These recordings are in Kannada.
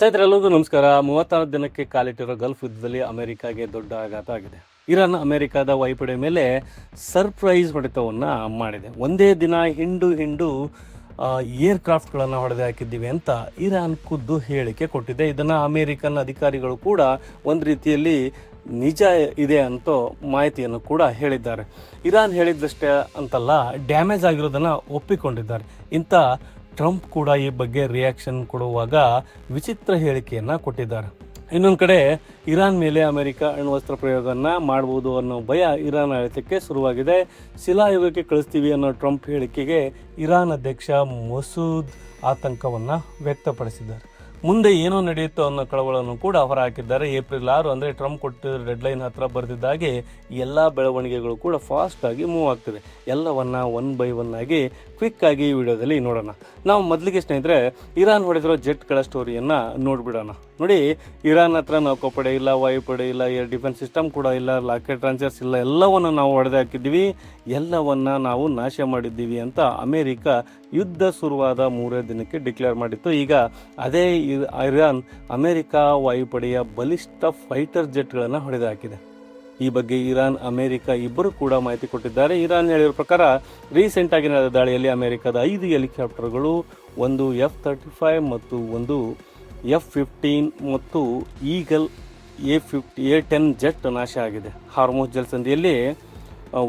ಸ್ನೇಹಿತರೆಲ್ಲರಿಗೂ ನಮಸ್ಕಾರ. 36 ದಿನಕ್ಕೆ ಕಾಲಿಟ್ಟಿರೋ ಗಲ್ಫ್ ಯುದ್ಧದಲ್ಲಿ ಅಮೆರಿಕಾಗೆ ದೊಡ್ಡ ಆಘಾತ ಆಗಿದೆ. ಇರಾನ್ ಅಮೆರಿಕಾದ ವಾಯುಪಡೆ ಮೇಲೆ ಸರ್ಪ್ರೈಸ್ ಹೊಡೆತವನ್ನು ಮಾಡಿದೆ. ಒಂದೇ ದಿನ ಹಿಂಡು ಏರ್ಕ್ರಾಫ್ಟ್ಗಳನ್ನು ಹೊಡೆದು ಹಾಕಿದ್ದೀವಿ ಅಂತ ಇರಾನ್ ಖುದ್ದು ಹೇಳಿಕೆ ಕೊಟ್ಟಿದೆ. ಇದನ್ನು ಅಮೇರಿಕನ್ ಅಧಿಕಾರಿಗಳು ಕೂಡ ಒಂದು ರೀತಿಯಲ್ಲಿ ನಿಜ ಇದೆ ಅಂತ ಮಾಹಿತಿಯನ್ನು ಕೂಡ ಹೇಳಿದ್ದಾರೆ. ಇರಾನ್ ಹೇಳಿದ್ದಷ್ಟೇ ಅಂತಲ್ಲ, ಡ್ಯಾಮೇಜ್ ಆಗಿರೋದನ್ನು ಒಪ್ಪಿಕೊಂಡಿದ್ದಾರೆ. ಇಂಥ ಟ್ರಂಪ್ ಕೂಡ ಈ ಬಗ್ಗೆ ರಿಯಾಕ್ಷನ್ ಕೊಡುವಾಗ ವಿಚಿತ್ರ ಹೇಳಿಕೆಯನ್ನು ಕೊಟ್ಟಿದ್ದಾರೆ. ಇನ್ನೊಂದು ಕಡೆ ಇರಾನ್ ಮೇಲೆ ಅಮೆರಿಕ ಅಣ್ವಸ್ತ್ರ ಪ್ರಯೋಗವನ್ನು ಮಾಡ್ಬೋದು ಅನ್ನೋ ಭಯ ಇರಾನ್ ಆಡಳಿತಕ್ಕೆ ಶುರುವಾಗಿದೆ. ಶಿಲಾಯುಗಕ್ಕೆ ಕಳಿಸ್ತೀವಿ ಅನ್ನೋ ಟ್ರಂಪ್ ಹೇಳಿಕೆಗೆ ಇರಾನ್ ಅಧ್ಯಕ್ಷ ಮಸೂದ್ ಆತಂಕವನ್ನು ವ್ಯಕ್ತಪಡಿಸಿದ್ದಾರೆ. ಮುಂದೆ ಏನೋ ನಡೆಯುತ್ತೋ ಅನ್ನೋ ಕಳವಳವನ್ನು ಕೂಡ ಹೊರಹಾಕಿದ್ದಾರೆ. ಏಪ್ರಿಲ್ 6 ಅಂದರೆ ಟ್ರಂಪ್ ಕೊಟ್ಟಿದ್ದ ಡೆಡ್ಲೈನ್ ಹತ್ರ ಬರೆದಿದ್ದಾಗೆ ಎಲ್ಲ ಬೆಳವಣಿಗೆಗಳು ಕೂಡ ಫಾಸ್ಟಾಗಿ ಮೂವ್ ಆಗ್ತಿದೆ. ಎಲ್ಲವನ್ನ ಒನ್ ಬೈ ಒನ್ ಆಗಿ ಕ್ವಿಕ್ ಆಗಿ ಈ ವಿಡಿಯೋದಲ್ಲಿ ನೋಡೋಣ. ನಾವು ಮೊದಲಿಗೆ ಸ್ನೇಹಿತರೆ ಇರಾನ್ ಹೊಡೆದಿರೋ ಜೆಟ್ಗಳ ಸ್ಟೋರಿಯನ್ನು ನೋಡಿಬಿಡೋಣ. ನೋಡಿ, ಇರಾನ್ ಹತ್ರ ನೌಕಾಪಡೆ ಇಲ್ಲ, ವಾಯುಪಡೆ ಇಲ್ಲ, ಏರ್ ಡಿಫೆನ್ಸ್ ಸಿಸ್ಟಮ್ ಕೂಡ ಇಲ್ಲ, ರಾಕೆಟ್ ಲಾಂಚರ್ಸ್ ಇಲ್ಲ, ಎಲ್ಲವನ್ನು ನಾವು ಹೊಡೆದು ಹಾಕಿದ್ದೀವಿ, ಎಲ್ಲವನ್ನ ನಾವು ನಾಶ ಮಾಡಿದ್ದೀವಿ ಅಂತ ಅಮೇರಿಕ ಯುದ್ಧ ಶುರುವಾದ 3 ದಿನಕ್ಕೆ ಡಿಕ್ಲೇರ್ ಮಾಡಿತ್ತು. ಈಗ ಅದೇ ಇರಾನ್ ಅಮೇರಿಕ ವಾಯುಪಡೆಯ ಬಲಿಷ್ಠ ಫೈಟರ್ ಜೆಟ್ಗಳನ್ನು ಹೊಡೆದು ಹಾಕಿದೆ. ಈ ಬಗ್ಗೆ ಇರಾನ್ ಅಮೇರಿಕ ಇಬ್ಬರು ಕೂಡ ಮಾಹಿತಿ ಕೊಟ್ಟಿದ್ದಾರೆ. ಇರಾನ್ ಹೇಳಿರೋ ಪ್ರಕಾರ ರೀಸೆಂಟ್ ಆಗಿ ನಡೆದ ದಾಳಿಯಲ್ಲಿ ಅಮೇರಿಕದ 5 ಹೆಲಿಕಾಪ್ಟರ್ಗಳು, ಒಂದು F-35 ಮತ್ತು ಒಂದು F-15 ಮತ್ತು ಈಗಲ್ A-10 ಜೆಟ್ ನಾಶ ಆಗಿದೆ. ಹಾರ್ಮುಜ್ ಜಲಸಂಧಿಯಲ್ಲಿ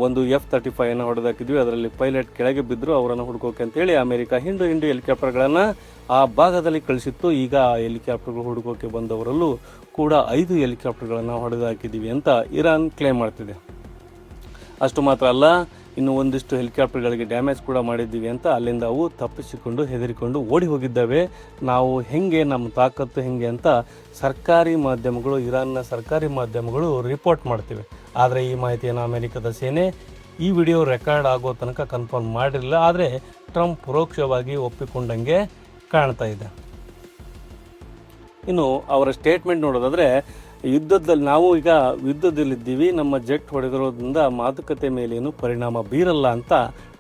ಒಂದು F-35 ಅನ್ನು ಹೊಡೆದಾಕಿದ್ವಿ. ಅದರಲ್ಲಿ ಪೈಲಟ್ ಕೆಳಗೆ ಬಿದ್ದರು, ಅವರನ್ನು ಹುಡುಕೋಕೆ ಅಂತೇಳಿ ಅಮೆರಿಕ ಹಿಂಡು ಹೆಲಿಕಾಪ್ಟರ್ಗಳನ್ನು ಆ ಭಾಗದಲ್ಲಿ ಕಳಿಸಿತ್ತು. ಈಗ ಆ ಹೆಲಿಕಾಪ್ಟರ್ಗಳು ಹುಡುಕೋಕೆ ಬಂದವರಲ್ಲೂ ಕೂಡ 5 ಹೆಲಿಕಾಪ್ಟರ್ಗಳನ್ನು ಹೊಡೆದು ಹಾಕಿದ್ದೀವಿ ಅಂತ ಇರಾನ್ ಕ್ಲೇಮ್ ಮಾಡ್ತಿದೆ. ಅಷ್ಟು ಮಾತ್ರ ಅಲ್ಲ, ಇನ್ನು ಒಂದಿಷ್ಟು ಹೆಲಿಕಾಪ್ಟರ್ಗಳಿಗೆ ಡ್ಯಾಮೇಜ್ ಕೂಡ ಮಾಡಿದ್ದೀವಿ ಅಂತ ಅಲ್ಲಿಂದ ಅವು ತಪ್ಪಿಸಿಕೊಂಡು ಹೆದರಿಕೊಂಡು ಓಡಿ ಹೋಗಿದ್ದಾವೆ. ನಾವು ಹೆಂಗೆ, ನಮ್ಮ ತಾಕತ್ತು ಹೆಂಗೆ ಅಂತ ಸರ್ಕಾರಿ ಮಾಧ್ಯಮಗಳು, ಇರಾನ್ನ ಸರ್ಕಾರಿ ಮಾಧ್ಯಮಗಳು ರಿಪೋರ್ಟ್ ಮಾಡ್ತಿವೆ. ಆದರೆ ಈ ಮಾಹಿತಿಯನ್ನು ಅಮೆರಿಕದ ಸೇನೆ ಈ ವಿಡಿಯೋ ರೆಕಾರ್ಡ್ ಆಗೋ ತನಕ ಕನ್ಫರ್ಮ್ ಮಾಡಿರಲಿಲ್ಲ. ಆದರೆ ಟ್ರಂಪ್ ಪರೋಕ್ಷವಾಗಿ ಒಪ್ಪಿಕೊಂಡಂಗೆ ಕಾಣ್ತಾ ಇದೆ. ಇನ್ನು ಅವರ ಸ್ಟೇಟ್ಮೆಂಟ್ ನೋಡೋದಾದರೆ, ನಾವು ಈಗ ಯುದ್ಧದಲ್ಲಿದ್ದೀವಿ, ನಮ್ಮ ಜೆಟ್ ಹೊಡೆದಿರೋದ್ರಿಂದ ಮಾತುಕತೆ ಮೇಲೇನು ಪರಿಣಾಮ ಬೀರಲ್ಲ ಅಂತ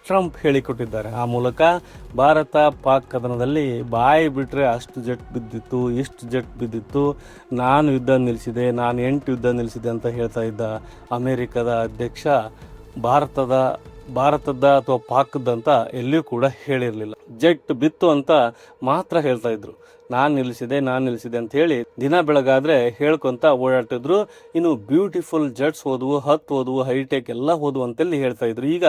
ಟ್ರಂಪ್ ಹೇಳಿಕೊಟ್ಟಿದ್ದಾರೆ. ಆ ಮೂಲಕ ಭಾರತ ಪಾಕ್ ಕದನದಲ್ಲಿ ಬಾಯಿ ಬಿಟ್ಟರೆ ಅಷ್ಟು ಜೆಟ್ ಬಿದ್ದಿತ್ತು, ಇಷ್ಟು ಜೆಟ್ ಬಿದ್ದಿತ್ತು, ನಾನು ಯುದ್ಧ ನಿಲ್ಲಿಸಿದೆ, ನಾನು 8 ಯುದ್ಧ ನಿಲ್ಲಿಸಿದೆ ಅಂತ ಹೇಳ್ತಾ ಇದ್ದ ಅಮೇರಿಕದ ಅಧ್ಯಕ್ಷ ಭಾರತದ ಅಥವಾ ಪಾಕ್ದಂತ ಎಲ್ಲಿಯೂ ಕೂಡ ಹೇಳಿರಲಿಲ್ಲ. ಜೆಟ್ ಬಿತ್ತು ಅಂತ ಮಾತ್ರ ಹೇಳ್ತಾ ಇದ್ರು. ನಾನು ನಿಲ್ಲಿಸಿದೆ ಅಂತ ಹೇಳಿ ದಿನ ಬೆಳಗಾದ್ರೆ ಹೇಳ್ಕೊಂತ ಓಡಾಡ್ತಿದ್ರು. ಇನ್ನು ಬ್ಯೂಟಿಫುಲ್ ಜೆಟ್ಸ್ ಹೋದವು, 10 ಹೋದವು, ಹೈಟೆಕ್ ಎಲ್ಲ ಹೋದವು ಅಂತೇಳಿ ಹೇಳ್ತಾ ಇದ್ರು. ಈಗ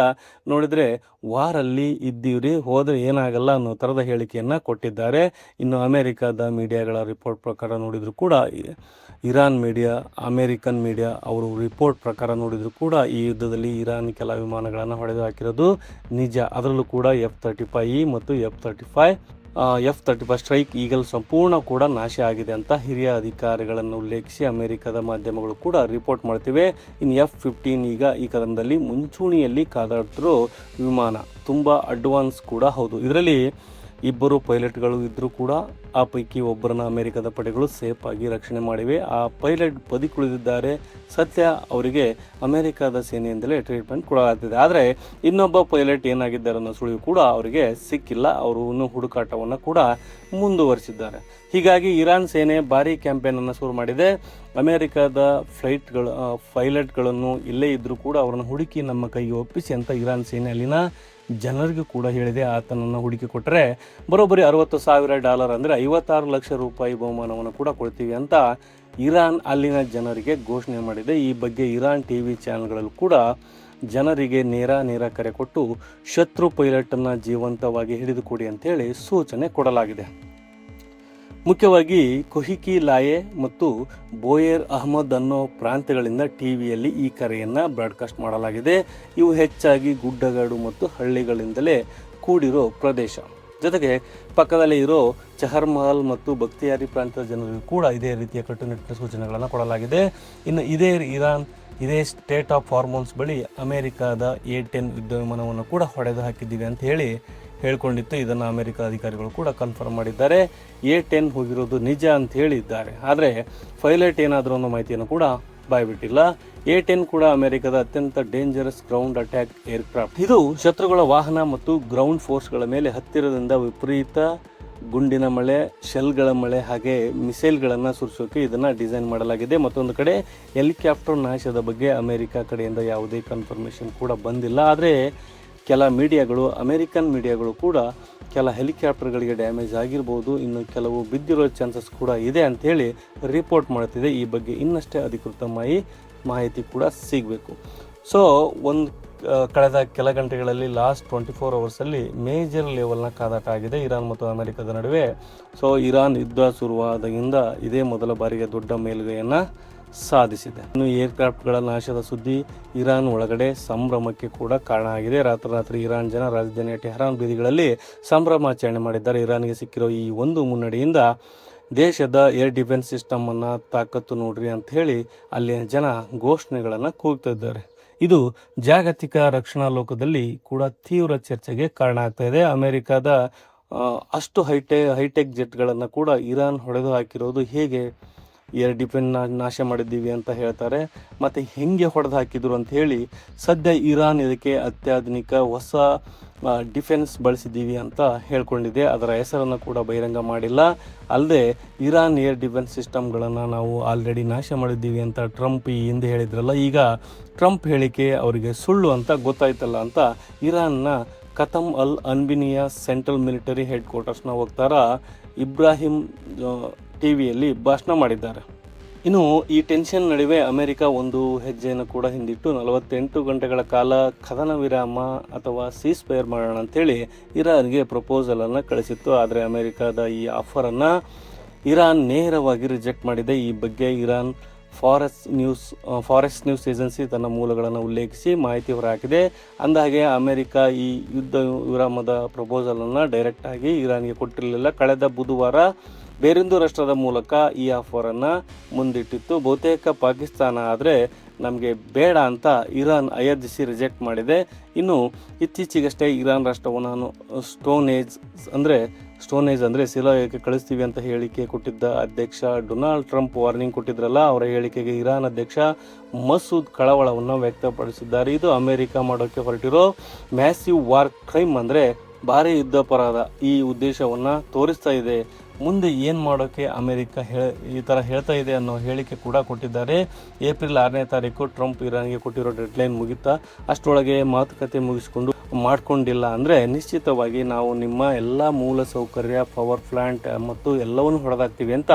ನೋಡಿದ್ರೆ ವಾರಲ್ಲಿ ಇದ್ದೀವ್ರಿ, ಹೋದ್ರೆ ಏನಾಗಲ್ಲ ಅನ್ನೋ ಥರದ ಹೇಳಿಕೆಯನ್ನು ಕೊಟ್ಟಿದ್ದಾರೆ. ಇನ್ನು ಅಮೆರಿಕದ ಮೀಡಿಯಾಗಳ ರಿಪೋರ್ಟ್ ಪ್ರಕಾರ ನೋಡಿದ್ರು ಕೂಡ, ಇರಾನ್ ಮೀಡಿಯಾ, ಅಮೇರಿಕನ್ ಮೀಡಿಯಾ ಅವರು ರಿಪೋರ್ಟ್ ಪ್ರಕಾರ ನೋಡಿದ್ರು ಕೂಡ ಈ ಯುದ್ಧದಲ್ಲಿ ಇರಾನ್ ಕೆಲ ವಿಮಾನಗಳನ್ನು ಹೊಡೆದು ಹಾಕಿರೋದು ನಿಜ. ಅದರಲ್ಲೂ ಕೂಡ F-35 ಮತ್ತು F-35 ಸ್ಟ್ರೈಕ್ ಈಗಲ್ ಸಂಪೂರ್ಣ ಕೂಡ ನಾಶ ಆಗಿದೆ ಅಂತ ಹಿರಿಯ ಅಧಿಕಾರಿಗಳನ್ನು ಉಲ್ಲೇಖಿಸಿ ಅಮೆರಿಕದ ಮಾಧ್ಯಮಗಳು ಕೂಡ ರಿಪೋರ್ಟ್ ಮಾಡ್ತಿವೆ. ಇನ್ನು F-15 ಈಗ ಈ ಕದನದಲ್ಲಿ ಮುಂಚೂಣಿಯಲ್ಲಿ ಕಾದಾಡ್ತಿರೋ ವಿಮಾನ, ತುಂಬ ಅಡ್ವಾನ್ಸ್ ಕೂಡ ಹೌದು. ಇದರಲ್ಲಿ 2 ಪೈಲಟ್ಗಳು ಇದ್ದರೂ ಕೂಡ ಆ ಪೈಕಿ ಒಬ್ಬರನ್ನ ಅಮೆರಿಕದ ಪಡೆಗಳು ಸೇಫ್ ಆಗಿ ರಕ್ಷಣೆ ಮಾಡಿವೆ. ಆ ಪೈಲಟ್ ಬದುಕುಳಿದಿದ್ದಾರೆ. ಸದ್ಯ ಅವರಿಗೆ ಅಮೆರಿಕದ ಸೇನೆಯಿಂದಲೇ ಟ್ರೀಟ್ಮೆಂಟ್ ಕೊಡಲಾಗ್ತಿದೆ. ಆದರೆ ಇನ್ನೊಬ್ಬ ಪೈಲಟ್ ಏನಾಗಿದ್ದಾರೆ ಅನ್ನೋ ಸುಳಿವು ಕೂಡ ಅವರಿಗೆ ಸಿಕ್ಕಿಲ್ಲ. ಅವರು ಇನ್ನೂ ಹುಡುಕಾಟವನ್ನು ಕೂಡ ಮುಂದುವರಿಸಿದ್ದಾರೆ. ಹೀಗಾಗಿ ಇರಾನ್ ಸೇನೆ ಭಾರೀ ಕ್ಯಾಂಪೇನನ್ನು ಶುರು ಮಾಡಿದೆ. ಅಮೆರಿಕದ ಪೈಲಟ್ಗಳನ್ನು ಇಲ್ಲೇ ಇದ್ದರೂ ಕೂಡ ಅವರನ್ನು ಹುಡುಕಿ ನಮ್ಮ ಕೈಗೆ ಒಪ್ಪಿಸಿ ಅಂತ ಇರಾನ್ ಸೇನೆ ಅಲ್ಲಿನ ಜನರಿಗೂ ಕೂಡ ಹೇಳಿದೆ. ಆತನನ್ನು ಹುಡುಕಿ ಕೊಟ್ಟರೆ ಬರೋಬ್ಬರಿ $60,000 ಅಂದರೆ 56 ಲಕ್ಷ ರೂಪಾಯಿ ಬಹುಮಾನವನ್ನು ಕೂಡ ಕೊಡ್ತೀವಿ ಅಂತ ಇರಾನ್ ಅಲ್ಲಿನ ಜನರಿಗೆ ಘೋಷಣೆ ಮಾಡಿದೆ. ಈ ಬಗ್ಗೆ ಇರಾನ್ TV ಚಾನೆಲ್ಗಳಲ್ಲೂ ಕೂಡ ಜನರಿಗೆ ನೇರ ಕರೆ ಕೊಟ್ಟು ಶತ್ರು ಪೈಲಟನ್ನು ಜೀವಂತವಾಗಿ ಹಿಡಿದುಕೊಡಿ ಅಂತೇಳಿ ಸೂಚನೆ ಕೊಡಲಾಗಿದೆ. ಮುಖ್ಯವಾಗಿ ಕೊಹಿಕಿ ಲಾಯೆ ಮತ್ತು ಬೋಯೆರ್ ಅಹಮದ್ ಅನ್ನೋ ಪ್ರಾಂತ್ಯಗಳಿಂದ ಟಿವಿಯಲ್ಲಿ ಈ ಕರೆಯನ್ನು ಬ್ರಾಡ್ಕಾಸ್ಟ್ ಮಾಡಲಾಗಿದೆ. ಇವು ಹೆಚ್ಚಾಗಿ ಗುಡ್ಡಗಾಡು ಮತ್ತು ಹಳ್ಳಿಗಳಿಂದಲೇ ಕೂಡಿರೋ ಪ್ರದೇಶ. ಜೊತೆಗೆ ಪಕ್ಕದಲ್ಲಿ ಇರೋ ಚಹರ್ಮಹಲ್ ಮತ್ತು ಬಕ್ತಿಯಾರಿ ಪ್ರಾಂತ್ಯದ ಜನರಿಗೂ ಕೂಡ ಇದೇ ರೀತಿಯ ಕಟ್ಟುನಿಟ್ಟಿನ ಸೂಚನೆಗಳನ್ನು ಕೊಡಲಾಗಿದೆ. ಇನ್ನು ಇದೇ ಸ್ಟೇಟ್ ಆಫ್ ಹಾರ್ಮೋನ್ಸ್ ಬಳಿ ಅಮೆರಿಕದ A-10 ಯುದ್ಧ ವಿಮಾನವನ್ನು ಕೂಡ ಹೊಡೆದು ಹಾಕಿದ್ದೀವಿ ಅಂತ ಹೇಳ್ಕೊಂಡಿತ್ತು. ಇದನ್ನು ಅಮೆರಿಕ ಅಧಿಕಾರಿಗಳು ಕೂಡ ಕನ್ಫರ್ಮ್ ಮಾಡಿದ್ದಾರೆ. A-10 ಹೋಗಿರೋದು ನಿಜ ಅಂತ ಹೇಳಿದ್ದಾರೆ. ಆದರೆ ಪೈಲಟ್ ಏನಾದರೂ ಅನ್ನೋ ಮಾಹಿತಿಯನ್ನು ಕೂಡ ಬಾಯ್ಬಿಟ್ಟಿಲ್ಲ. A-10 ಕೂಡ ಅಮೆರಿಕದ ಅತ್ಯಂತ ಡೇಂಜರಸ್ ಗ್ರೌಂಡ್ ಅಟ್ಯಾಕ್ ಏರ್ಕ್ರಾಫ್ಟ್. ಇದು ಶತ್ರುಗಳ ವಾಹನ ಮತ್ತು ಗ್ರೌಂಡ್ ಫೋರ್ಸ್ಗಳ ಮೇಲೆ ಹತ್ತಿರದಿಂದ ವಿಪರೀತ ಗುಂಡಿನ ಮಳೆ, ಶೆಲ್ಗಳ ಮಳೆ ಹಾಗೆ ಮಿಸೈಲ್ಗಳನ್ನು ಸುರಿಸೋಕೆ ಇದನ್ನು ಡಿಸೈನ್ ಮಾಡಲಾಗಿದೆ. ಮತ್ತೊಂದು ಕಡೆ ಹೆಲಿಕಾಪ್ಟರ್ ನಾಶದ ಬಗ್ಗೆ ಅಮೆರಿಕ ಕಡೆಯಿಂದ ಯಾವುದೇ ಕನ್ಫರ್ಮೇಷನ್ ಕೂಡ ಬಂದಿಲ್ಲ. ಆದರೆ ಕೆಲ ಮೀಡಿಯಾಗಳು, ಅಮೆರಿಕನ್ ಮೀಡಿಯಾಗಳು ಕೂಡ ಕೆಲ ಹೆಲಿಕಾಪ್ಟರ್ಗಳಿಗೆ ಡ್ಯಾಮೇಜ್ ಆಗಿರ್ಬೋದು, ಇನ್ನು ಕೆಲವು ಬಿದ್ದಿರೋ ಚಾನ್ಸಸ್ ಕೂಡ ಇದೆ ಅಂಥೇಳಿ ರಿಪೋರ್ಟ್ ಮಾಡ್ತಿದೆ. ಈ ಬಗ್ಗೆ ಇನ್ನಷ್ಟೇ ಅಧಿಕೃತ ಮಾಹಿತಿ ಕೂಡ ಸಿಗಬೇಕು. ಸೊ ಕಳೆದ ಕೆಲ ಗಂಟೆಗಳಲ್ಲಿ ಲಾಸ್ಟ್ 24 ಅವರ್ಸಲ್ಲಿ ಮೇಜರ್ ಲೆವೆಲ್ನ ಕಾದಾಟ ಆಗಿದೆ ಇರಾನ್ ಮತ್ತು ಅಮೆರಿಕದ ನಡುವೆ. ಸೊ ಇರಾನ್ ಯುದ್ಧ ಶುರುವಾದಾಗಿಂದ ಇದೇ ಮೊದಲ ಬಾರಿಗೆ ದೊಡ್ಡ ಮೇಲುಗೈಯನ್ನು ಸಾಧಿಸಿದೆ. ಇನ್ನು ಏರ್ಕ್ರಾಫ್ಟ್ಗಳ ನಾಶದ ಸುದ್ದಿ ಇರಾನ್ ಒಳಗಡೆ ಸಂಭ್ರಮಕ್ಕೆ ಕೂಡ ಕಾರಣ ಆಗಿದೆ. ರಾತ್ರಿ ಇರಾನ್ ಜನ ರಾಜಧಾನಿ ಟೆಹರಾನ್ ಬೀದಿಗಳಲ್ಲಿ ಸಂಭ್ರಮಾಚರಣೆ ಮಾಡಿದ್ದಾರೆ. ಇರಾನ್ಗೆ ಸಿಕ್ಕಿರೋ ಈ ಒಂದು ಮುನ್ನಡೆಯಿಂದ ದೇಶದ ಏರ್ ಡಿಫೆನ್ಸ್ ಸಿಸ್ಟಮನ್ನು ತಾಕತ್ತು ನೋಡ್ರಿ ಅಂತ ಹೇಳಿ ಅಲ್ಲಿನ ಜನ ಘೋಷಣೆಗಳನ್ನು ಕೂಗ್ತಿದ್ದಾರೆ. ಇದು ಜಾಗತಿಕ ರಕ್ಷಣಾ ಲೋಕದಲ್ಲಿ ಕೂಡ ತೀವ್ರ ಚರ್ಚೆಗೆ ಕಾರಣ ಆಗ್ತಾ ಇದೆ. ಅಮೆರಿಕದ ಅಷ್ಟು ಹೈಟೆಕ್ ಜೆಟ್ಗಳನ್ನು ಕೂಡ ಇರಾನ್ ಹೊಡೆದು ಹಾಕಿರೋದು ಹೇಗೆ, ಏರ್ ಡಿಫೆನ್ಸ್ ನಾಶ ಮಾಡಿದ್ದೀವಿ ಅಂತ ಹೇಳ್ತಾರೆ. ಮತ್ತು ಹೆಂಗೆ ಹೊಡೆದು ಹಾಕಿದ್ರು ಅಂತ ಹೇಳಿ ಸದ್ಯ ಇರಾನ್ ಇದಕ್ಕೆ ಅತ್ಯಾಧುನಿಕ ಹೊಸ ಡಿಫೆನ್ಸ್ ಬಳಸಿದ್ದೀವಿ ಅಂತ ಹೇಳ್ಕೊಂಡಿದೆ. ಅದರ ಹೆಸರನ್ನು ಕೂಡ ಬಹಿರಂಗ ಮಾಡಿಲ್ಲ. ಅಲ್ಲದೆ ಇರಾನ್ ಏರ್ ಡಿಫೆನ್ಸ್ ಸಿಸ್ಟಮ್ಗಳನ್ನು ನಾವು ಆಲ್ರೆಡಿ ನಾಶ ಮಾಡಿದ್ದೀವಿ ಅಂತ ಟ್ರಂಪ್ ಈ ಹಿಂದೆ ಹೇಳಿದ್ರಲ್ಲ, ಈಗ ಟ್ರಂಪ್ ಹೇಳಿಕೆ ಅವರಿಗೆ ಸುಳ್ಳು ಅಂತ ಗೊತ್ತಾಯ್ತಲ್ಲ ಅಂತ ಇರಾನ್ನ ಕತಮ್ ಅಲ್ ಅನ್ಬಿನಿಯಾ ಸೆಂಟ್ರಲ್ ಮಿಲಿಟರಿ ಹೆಡ್ ಕ್ವಾರ್ಟರ್ಸ್ನ ವಕ್ತಾರ ಇಬ್ರಾಹಿಂ ಟಿವಿಯಲ್ಲಿ ಭಾಷಣ ಮಾಡಿದ್ದಾರೆ. ಇನ್ನು ಈ ಟೆನ್ಷನ್ ನಡುವೆ ಅಮೆರಿಕ ಒಂದು ಹೆಜ್ಜೆಯನ್ನು ಕೂಡ ಹಿಂದಿಟ್ಟು 48 ಗಂಟೆಗಳ ಕಾಲ ಕದನ ವಿರಾಮ ಅಥವಾ ಸೀಸ್ ಫೈರ್ ಮಾಡೋಣ ಅಂತೇಳಿ ಇರಾನ್ಗೆ ಪ್ರಪೋಸಲನ್ನು ಕಳಿಸಿತ್ತು. ಆದರೆ ಅಮೆರಿಕದ ಈ ಆಫರನ್ನು ಇರಾನ್ ನೇರವಾಗಿ ರಿಜೆಕ್ಟ್ ಮಾಡಿದೆ. ಈ ಬಗ್ಗೆ ಇರಾನ್ ಫಾರೆಸ್ಟ್ ನ್ಯೂಸ್ ಏಜೆನ್ಸಿ ತನ್ನ ಮೂಲಗಳನ್ನು ಉಲ್ಲೇಖಿಸಿ ಮಾಹಿತಿ ಹೊರಹಾಕಿದೆ. ಅಂದಹಾಗೆ ಅಮೆರಿಕ ಈ ಯುದ್ಧ ವಿರಾಮದ ಪ್ರಪೋಸಲನ್ನು ಡೈರೆಕ್ಟಾಗಿ ಇರಾನ್ಗೆ ಕೊಟ್ಟಿರಲಿಲ್ಲ. ಕಳೆದ ಬುಧವಾರ ಬೇರೊಂದು ರಾಷ್ಟ್ರದ ಮೂಲಕ ಈ ಆಫರನ್ನು ಮುಂದಿಟ್ಟಿತ್ತು. ಬಹುತೇಕ ಪಾಕಿಸ್ತಾನ ಆದರೆ ನಮಗೆ ಬೇಡ ಅಂತ ಇರಾನ್ ಅಯರ್ಜಿಸಿ ರಿಜೆಕ್ಟ್ ಮಾಡಿದೆ. ಇನ್ನು ಇತ್ತೀಚೆಗಷ್ಟೇ ಇರಾನ್ ರಾಷ್ಟ್ರವನ್ನು ಸ್ಟೋನ್ ಏಜ್ ಅಂದರೆ ಸಿಲೋಯಕ್ಕೆ ಕಳಿಸ್ತೀವಿ ಅಂತ ಹೇಳಿಕೆ ಕೊಟ್ಟಿದ್ದ ಅಧ್ಯಕ್ಷ ಡೊನಾಲ್ಡ್ ಟ್ರಂಪ್ ವಾರ್ನಿಂಗ್ ಕೊಟ್ಟಿದ್ರಲ್ಲ, ಅವರ ಹೇಳಿಕೆಗೆ ಇರಾನ್ ಅಧ್ಯಕ್ಷ ಮಸೂದ್ ಕಳವಳವನ್ನು ವ್ಯಕ್ತಪಡಿಸಿದ್ದಾರೆ. ಇದು ಅಮೆರಿಕ ಮಾಡೋಕ್ಕೆ ಹೊರಟಿರೋ ಮ್ಯಾಸಿವ್ ವಾರ್ ಕ್ರೈಮ್ ಅಂದರೆ ಭಾರಿ ಯುದ್ಧ ಅಪರಾಧ ಈ ಉದ್ದೇಶವನ್ನು ತೋರಿಸ್ತಾ ಇದೆ. ಮುಂದೆ ಏನು ಮಾಡೋಕ್ಕೆ ಅಮೆರಿಕ ಈ ಥರ ಹೇಳ್ತಾ ಇದೆ ಅನ್ನೋ ಹೇಳಿಕೆ ಕೂಡ ಕೊಟ್ಟಿದ್ದಾರೆ. ಏಪ್ರಿಲ್ 6ನೇ ತಾರೀಕು ಟ್ರಂಪ್ ಇರಾನ್ಗೆ ಕೊಟ್ಟಿರೋ ಡೆಡ್ಲೈನ್ ಮುಗಿತಾ, ಅಷ್ಟರೊಳಗೆ ಮಾತುಕತೆ ಮಾಡ್ಕೊಂಡಿಲ್ಲ ಅಂದರೆ ನಿಶ್ಚಿತವಾಗಿ ನಾವು ನಿಮ್ಮ ಎಲ್ಲ ಮೂಲ ಸೌಕರ್ಯ, ಪವರ್ ಪ್ಲಾಂಟ್ ಮತ್ತು ಎಲ್ಲವನ್ನು ಹೊಡೆದಾಕ್ತೀವಿ ಅಂತ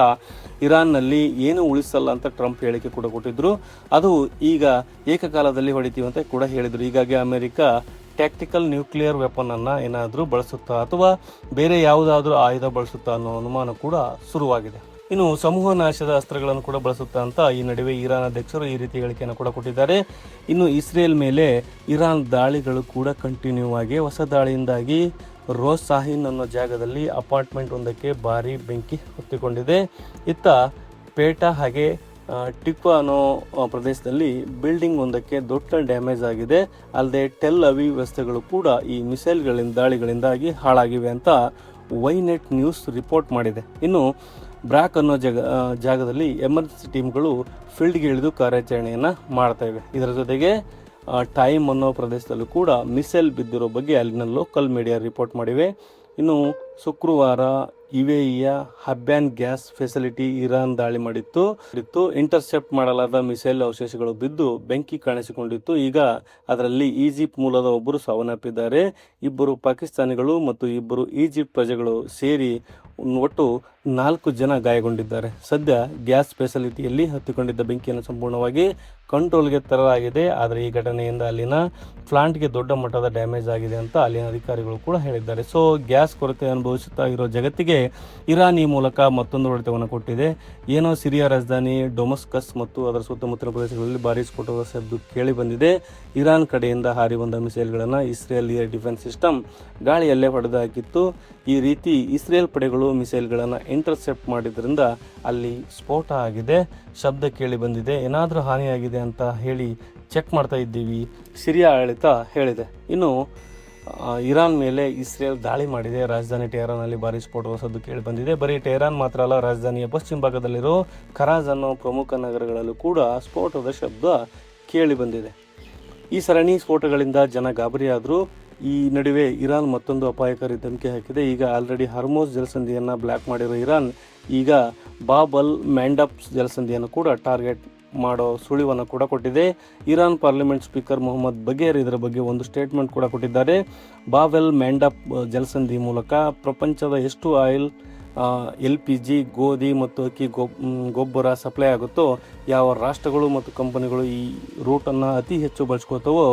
ಇರಾನ್ನಲ್ಲಿ ಏನು ಉಳಿಸಲ್ಲ ಅಂತ ಟ್ರಂಪ್ ಹೇಳಿಕೆ ಕೂಡ ಕೊಟ್ಟಿದ್ರು. ಅದು ಈಗ ಏಕಕಾಲದಲ್ಲಿ ಹೊಡಿತೀವಿ ಅಂತ ಕೂಡ ಹೇಳಿದರು. ಹೀಗಾಗಿ ಅಮೆರಿಕ ಟ್ಯಾಕ್ಟಿಕಲ್ ನ್ಯೂಕ್ಲಿಯರ್ ವೆಪನನ್ನು ಏನಾದರೂ ಬಳಸುತ್ತಾ ಅಥವಾ ಬೇರೆ ಯಾವುದಾದ್ರೂ ಆಯುಧ ಬಳಸುತ್ತಾ ಅನ್ನೋ ಅನುಮಾನ ಕೂಡ ಶುರುವಾಗಿದೆ. ಇನ್ನು ಸಮೂಹ ನಾಶದ ಅಸ್ತ್ರಗಳನ್ನು ಕೂಡ ಬಳಸುತ್ತಾ ಅಂತ ಈ ನಡುವೆ ಇರಾನ್ ಅಧ್ಯಕ್ಷರು ಈ ರೀತಿ ಹೇಳಿಕೆಯನ್ನು ಕೂಡ ಕೊಟ್ಟಿದ್ದಾರೆ. ಇನ್ನು ಇಸ್ರೇಲ್ ಮೇಲೆ ಇರಾನ್ ದಾಳಿಗಳು ಕೂಡ ಕಂಟಿನ್ಯೂ ಆಗಿ ಹೊಸ ದಾಳಿಯಿಂದಾಗಿ ರೋಸ್ ಸಾಹಿನ್ ಅನ್ನೋ ಜಾಗದಲ್ಲಿ ಅಪಾರ್ಟ್ಮೆಂಟ್ ಒಂದಕ್ಕೆ ಭಾರಿ ಬೆಂಕಿ ಹೊತ್ತಿಕೊಂಡಿದೆ. ಇತ್ತ ಪೇಟಾ ಹಾಗೆ ಟಿಕ್ವಾ ಅನ್ನೋ ಪ್ರದೇಶದಲ್ಲಿ ಬಿಲ್ಡಿಂಗ್ ಒಂದಕ್ಕೆ ದೊಡ್ಡ ಡ್ಯಾಮೇಜ್ ಆಗಿದೆ. ಅಲ್ಲದೆ ಟೆಲ್ ಅವೀವ್ ರಸ್ತೆಗಳು ಕೂಡ ಈ ದಾಳಿಗಳಿಂದಾಗಿ ಹಾಳಾಗಿವೆ ಅಂತ ವೈನೆಟ್ ನ್ಯೂಸ್ ರಿಪೋರ್ಟ್ ಮಾಡಿದೆ. ಇನ್ನು ಬ್ರಾಕ್ ಅನ್ನೋ ಜಾಗದಲ್ಲಿ ಎಮರ್ಜೆನ್ಸಿ ಟೀಮ್ಗಳು ಫೀಲ್ಡ್ಗೆ ಇಳಿದು ಕಾರ್ಯಾಚರಣೆಯನ್ನು ಮಾಡ್ತಾ ಇವೆ. ಇದರ ಜೊತೆಗೆ ಟೈಮ್ ಅನ್ನೋ ಪ್ರದೇಶದಲ್ಲೂ ಕೂಡ ಮಿಸೈಲ್ ಬಿದ್ದಿರೋ ಬಗ್ಗೆ ಅಲ್ಲಿನ ಲೋಕಲ್ ಮೀಡಿಯಾ ರಿಪೋರ್ಟ್ ಮಾಡಿವೆ. ಇನ್ನು ಶುಕ್ರವಾರ ಯುಎಇಯ ಹಬ್ಯಾನ್ ಗ್ಯಾಸ್ ಫೆಸಿಲಿಟಿ ಇರಾನ್ ದಾಳಿ ಮಾಡಿತ್ತು. ಇಂಟರ್ಸೆಪ್ಟ್ ಮಾಡಲಾದ ಮಿಸೈಲ್ ಅವಶೇಷಗಳು ಬಿದ್ದು ಬೆಂಕಿ ಕಾಣಿಸಿಕೊಂಡಿತ್ತು. ಈಗ ಅದರಲ್ಲಿ ಈಜಿಪ್ಟ್ ಮೂಲದ ಒಬ್ಬರು ಸಾವನ್ನಪ್ಪಿದ್ದಾರೆ. 2 ಪಾಕಿಸ್ತಾನಿಗಳು ಮತ್ತು 2 ಈಜಿಪ್ಟ್ ಪ್ರಜೆಗಳು ಸೇರಿ ಒಟ್ಟು 4 ಜನ ಗಾಯಗೊಂಡಿದ್ದಾರೆ. ಸದ್ಯ ಗ್ಯಾಸ್ ಫೆಸಿಲಿಟಿಯಲ್ಲಿ ಹತ್ತಿಕೊಂಡಿದ್ದ ಬೆಂಕಿಯನ್ನು ಸಂಪೂರ್ಣವಾಗಿ ಕಂಟ್ರೋಲ್ಗೆ ತರಲಾಗಿದೆ. ಆದರೆ ಈ ಘಟನೆಯಿಂದ ಅಲ್ಲಿನ ಪ್ಲಾಂಟ್ಗೆ ದೊಡ್ಡ ಮಟ್ಟದ ಡ್ಯಾಮೇಜ್ ಆಗಿದೆ ಅಂತ ಅಲ್ಲಿನ ಅಧಿಕಾರಿಗಳು ಕೂಡ ಹೇಳಿದ್ದಾರೆ. ಸೊ ಗ್ಯಾಸ್ ಕೊರತೆ ಅನುಭವಿಸುತ್ತಾ ಇರೋ ಜಗತ್ತಿಗೆ ಇರಾನ್ ಈ ಮೂಲಕ ಮತ್ತೊಂದು ಹೊಡೆತವನ್ನು ಕೊಟ್ಟಿದೆ. ಏನೋ ಸಿರಿಯಾ ರಾಜಧಾನಿ ಡೊಮಸ್ಕಸ್ ಮತ್ತು ಅದರ ಸುತ್ತಮುತ್ತಲ ಪ್ರದೇಶಗಳಲ್ಲಿ ಭಾರೀ ಸ್ಫೋಟದ ಸದ್ದು ಕೇಳಿ ಬಂದಿದೆ. ಇರಾನ್ ಕಡೆಯಿಂದ ಹಾರಿ ಬಂದ ಮಿಸೈಲ್ಗಳನ್ನು ಇಸ್ರೇಲ್ ಏರ್ ಡಿಫೆನ್ಸ್ ಸಿಸ್ಟಮ್ ಗಾಳಿಯಲ್ಲೇ ಹೊಡೆದು ಹಾಕಿತ್ತು. ಈ ರೀತಿ ಇಸ್ರೇಲ್ ಪಡೆಗಳು ಮಿಸೈಲ್ಗಳನ್ನು ಇಂಟರ್ಸೆಪ್ಟ್ ಮಾಡಿದ್ರಿಂದ ಅಲ್ಲಿ ಸ್ಫೋಟ ಆಗಿದೆ, ಶಬ್ದ ಕೇಳಿ ಬಂದಿದೆ. ಏನಾದರೂ ಹಾನಿಯಾಗಿದೆ ಅಂತ ಹೇಳಿ ಚೆಕ್ ಮಾಡ್ತಾ ಇದ್ದೀವಿ, ಸಿರಿಯಾ ಆಡಳಿತ ಹೇಳಿದೆ. ಇನ್ನು ಇರಾನ್ ಮೇಲೆ ಇಸ್ರೇಲ್ ದಾಳಿ ಮಾಡಿದೆ. ರಾಜಧಾನಿ ಟೆಹರಾನ್ನಲ್ಲಿ ಭಾರೀ ಸ್ಫೋಟದ ಸದ್ದು ಕೇಳಿ ಬಂದಿದೆ. ಬರೀ ಟೆಹರಾನ್ ಮಾತ್ರ ಅಲ್ಲ, ರಾಜಧಾನಿಯ ಪಶ್ಚಿಮ ಭಾಗದಲ್ಲಿರೋ ಕರಾಜ್ ಅನ್ನೋ ಪ್ರಮುಖ ನಗರಗಳಲ್ಲೂ ಕೂಡ ಸ್ಫೋಟದ ಶಬ್ದ ಕೇಳಿ ಬಂದಿದೆ. ಈ ಸರಣಿ ಸ್ಫೋಟಗಳಿಂದ ಜನ ಗಾಬರಿಯಾದರು. ಈ ನಡುವೆ ಇರಾನ್ ಮತ್ತೊಂದು ಅಪಾಯಕಾರಿ ಧಮಕಿ ಹಾಕಿದೆ. ಈಗ ಆಲ್ರೆಡಿ ಹಾರ್ಮೋಸ್ ಜಲಸಂಧಿಯನ್ನು ಬ್ಲಾಕ್ ಮಾಡಿರೋ ಇರಾನ್ ಈಗ ಬಾಬ್ ಅಲ್ ಮ್ಯಾಂಡಬ್ ಜಲಸಂಧಿಯನ್ನು ಕೂಡ ಟಾರ್ಗೆಟ್ ಮಾಡೋ ಸುಳಿವನ್ನು ಕೂಡ ಕೊಟ್ಟಿದೆ. ಇರಾನ್ ಪಾರ್ಲಿಮೆಂಟ್ ಸ್ಪೀಕರ್ ಮೊಹಮ್ಮದ್ ಬಗೇರ್ ಇದರ ಬಗ್ಗೆ ಒಂದು ಸ್ಟೇಟ್ಮೆಂಟ್ ಕೂಡ ಕೊಟ್ಟಿದ್ದಾರೆ. ಬಾಬ್ ಅಲ್ ಮ್ಯಾಂಡಬ್ ಜಲಸಂಧಿ ಮೂಲಕ ಪ್ರಪಂಚದ ಎಷ್ಟು ಆಯಿಲ್, LPG, ಗೋಧಿ ಮತ್ತು ಅಕ್ಕಿ ಗೊಬ್ಬರ ಸಪ್ಲೈ ಆಗುತ್ತೋ, ಯಾವ ರಾಷ್ಟ್ರಗಳು ಮತ್ತು ಕಂಪನಿಗಳು ಈ ರೂಟನ್ನು ಅತಿ ಹೆಚ್ಚು ಬಳಸ್ಕೋತಾವೋ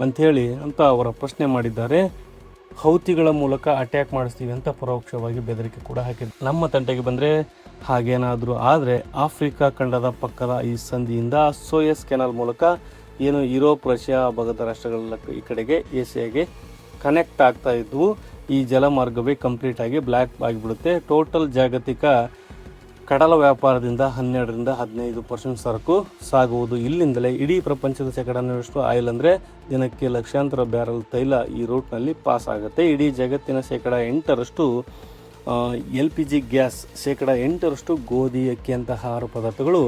ಅಂಥೇಳಿ ಅವರ ಪ್ರಶ್ನೆ ಮಾಡಿದ್ದಾರೆ. ಹೌತಿಗಳ ಮೂಲಕ ಅಟ್ಯಾಕ್ ಮಾಡಿಸ್ತೀವಿ ಅಂತ ಪರೋಕ್ಷವಾಗಿ ಬೆದರಿಕೆ ಕೂಡ ಹಾಕಿದ್ರು. ನಮ್ಮ ತಂಟೆಗೆ ಬಂದರೆ ಹಾಗೇನಾದರೂ ಆದರೆ ಆಫ್ರಿಕಾ ಖಂಡದ ಪಕ್ಕದ ಈ ಸಂಧಿಯಿಂದ ಸೋಯಸ್ ಕೆನಾಲ್ ಮೂಲಕ ಏನು ಯುರೋಪ್, ರಷ್ಯಾ ಭಾಗದ ರಾಷ್ಟ್ರಗಳ ಈ ಕಡೆಗೆ ಏಷ್ಯಾಗೆ ಕನೆಕ್ಟ್ ಆಗ್ತಾ ಇದ್ವು, ಈ ಜಲಮಾರ್ಗವೇ ಕಂಪ್ಲೀಟ್ ಆಗಿ ಬ್ಲ್ಯಾಕ್ ಆಗಿಬಿಡುತ್ತೆ. ಟೋಟಲ್ ಜಾಗತಿಕ ಕಡಲ ವ್ಯಾಪಾರದಿಂದ 12-15% ಸರಕು ಸಾಗುವುದು ಇಲ್ಲಿಂದಲೇ. ಇಡೀ ಪ್ರಪಂಚದ ಶೇಕಡಾನಷ್ಟು ಆಯಿಲ್ ಅಂದರೆ ದಿನಕ್ಕೆ ಲಕ್ಷಾಂತರ ಬ್ಯಾರಲ್ ತೈಲ ಈ ರೂಟ್ನಲ್ಲಿ ಪಾಸ್ ಆಗುತ್ತೆ. ಇಡೀ ಜಗತ್ತಿನ 8% LPG ಗ್ಯಾಸ್, 8% ಗೋಧಿ, ಅಕ್ಕಿ ಅಂತಹ ಆಹಾರ ಪದಾರ್ಥಗಳು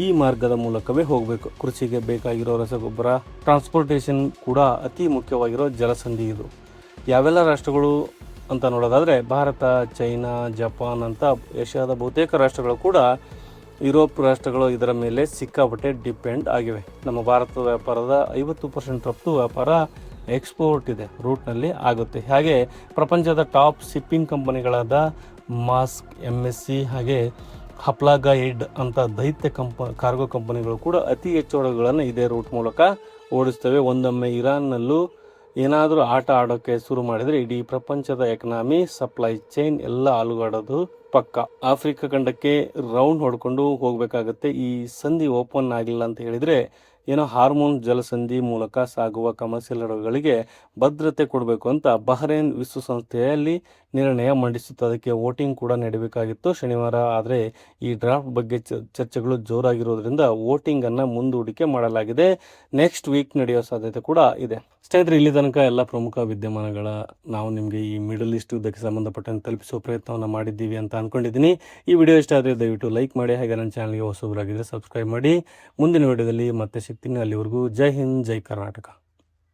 ಈ ಮಾರ್ಗದ ಮೂಲಕವೇ ಹೋಗಬೇಕು. ಕೃಷಿಗೆ ಬೇಕಾಗಿರೋ ರಸಗೊಬ್ಬರ, ಟ್ರಾನ್ಸ್ಪೋರ್ಟೇಷನ್ ಕೂಡ ಅತಿ ಮುಖ್ಯವಾಗಿರೋ ಜಲಸಂಧಿ ಇದು. ಯಾವೆಲ್ಲ ರಾಷ್ಟ್ರಗಳು ಅಂತ ನೋಡೋದಾದರೆ ಭಾರತ, ಚೈನಾ, ಜಪಾನ್ ಅಂತ ಏಷ್ಯಾದ ಬಹುತೇಕ ರಾಷ್ಟ್ರಗಳು ಕೂಡ ಯುರೋಪ್ ರಾಷ್ಟ್ರಗಳು ಇದರ ಮೇಲೆ ಸಿಕ್ಕಾಪಟ್ಟೆ ಡಿಪೆಂಡ್ ಆಗಿವೆ. ನಮ್ಮ ಭಾರತದ ವ್ಯಾಪಾರದ 50% ರಫ್ತು ವ್ಯಾಪಾರ ಎಕ್ಸ್ಪೋರ್ಟ್ ಇದೆ ರೂಟ್ನಲ್ಲಿ ಆಗುತ್ತೆ. ಹಾಗೆ ಪ್ರಪಂಚದ ಟಾಪ್ ಶಿಪ್ಪಿಂಗ್ ಕಂಪನಿಗಳಾದ ಮಾಸ್ಕ್, MSC ಹಾಗೆ ಹಪ್ಲಾಗೈಡ್ ಅಂತ ದೈತ್ಯ ಕಾರ್ಗೋ ಕಂಪನಿಗಳು ಕೂಡ ಅತಿ ಹೆಚ್ಚು ಹಡಗುಗಳನ್ನು ಇದೇ ರೂಟ್ ಮೂಲಕ ಓಡಿಸ್ತವೆ. ಒಂದೊಮ್ಮೆ ಇರಾನ್ನಲ್ಲೂ ಏನಾದರೂ ಆಟ ಆಡೋಕ್ಕೆ ಶುರು ಮಾಡಿದರೆ ಇಡೀ ಪ್ರಪಂಚದ ಎಕನಾಮಿ, ಸಪ್ಲೈ ಚೈನ್ ಎಲ್ಲ ಅಲುಗಾಡೋದು ಪಕ್ಕ. ಆಫ್ರಿಕಾ ಖಂಡಕ್ಕೆ ರೌಂಡ್ ಹೊಡ್ಕೊಂಡು ಹೋಗಬೇಕಾಗತ್ತೆ. ಈ ಸಂಧಿ ಓಪನ್ ಆಗಿಲ್ಲ ಅಂತ ಹೇಳಿದರೆ ಏನೋ ಹಾರ್ಮೋನ್ ಜಲಸಂಧಿ ಮೂಲಕ ಸಾಗುವ ಕಮರ್ಷಿಯಲ್ ಹಡಗುಗಳಿಗೆ ಭದ್ರತೆ ಕೊಡಬೇಕು ಅಂತ ಬಹ್ರೇನ್ ವಿಶ್ವಸಂಸ್ಥೆಯಲ್ಲಿ ನಿರ್ಣಯ ಮಂಡಿಸಿತ್ತು. ಅದಕ್ಕೆ ವೋಟಿಂಗ್ ಕೂಡ ನಡೀಬೇಕಾಗಿತ್ತು ಶನಿವಾರ. ಆದರೆ ಈ ಡ್ರಾಫ್ಟ್ ಬಗ್ಗೆ ಚರ್ಚೆಗಳು ಜೋರಾಗಿರೋದ್ರಿಂದ ವೋಟಿಂಗನ್ನು ಮುಂದೂಡಿಕೆ ಮಾಡಲಾಗಿದೆ. ನೆಕ್ಸ್ಟ್ ವೀಕ್ ನಡೆಯೋ ಸಾಧ್ಯತೆ ಕೂಡ ಇದೆ. ಸ್ನೇಹಿತರೆ, ಇಲ್ಲಿ ತನಕ ಎಲ್ಲ ಪ್ರಮುಖ ವಿದ್ಯಮಾನಗಳ ನಾವು ನಿಮಗೆ ಈ ಮಿಡಲ್ ಈಸ್ಟ್ ಯುದ್ಧಕ್ಕೆ ಸಂಬಂಧಪಟ್ಟಂತೆ ತಲುಪಿಸುವ ಪ್ರಯತ್ನವನ್ನು ಮಾಡಿದ್ದೀವಿ ಅಂತ ಅಂದ್ಕೊಂಡಿದ್ದೀನಿ. ಈ ವಿಡಿಯೋ ಇಷ್ಟ ಆದರೆ ದಯವಿಟ್ಟು ಲೈಕ್ ಮಾಡಿ, ಹಾಗೆ ನನ್ನ ಚಾನಲ್ಗೆ ಹೊಸಬರಾಗಿದ್ದರೆ ಸಬ್ಸ್ಕ್ರೈಬ್ ಮಾಡಿ. ಮುಂದಿನ ವಿಡಿಯೋದಲ್ಲಿ ಮತ್ತೆ ಸಿಗ್ತೀನಿ. ಅಲ್ಲಿವರೆಗೂ ಜೈ ಹಿಂದ್, ಜೈ ಕರ್ನಾಟಕ.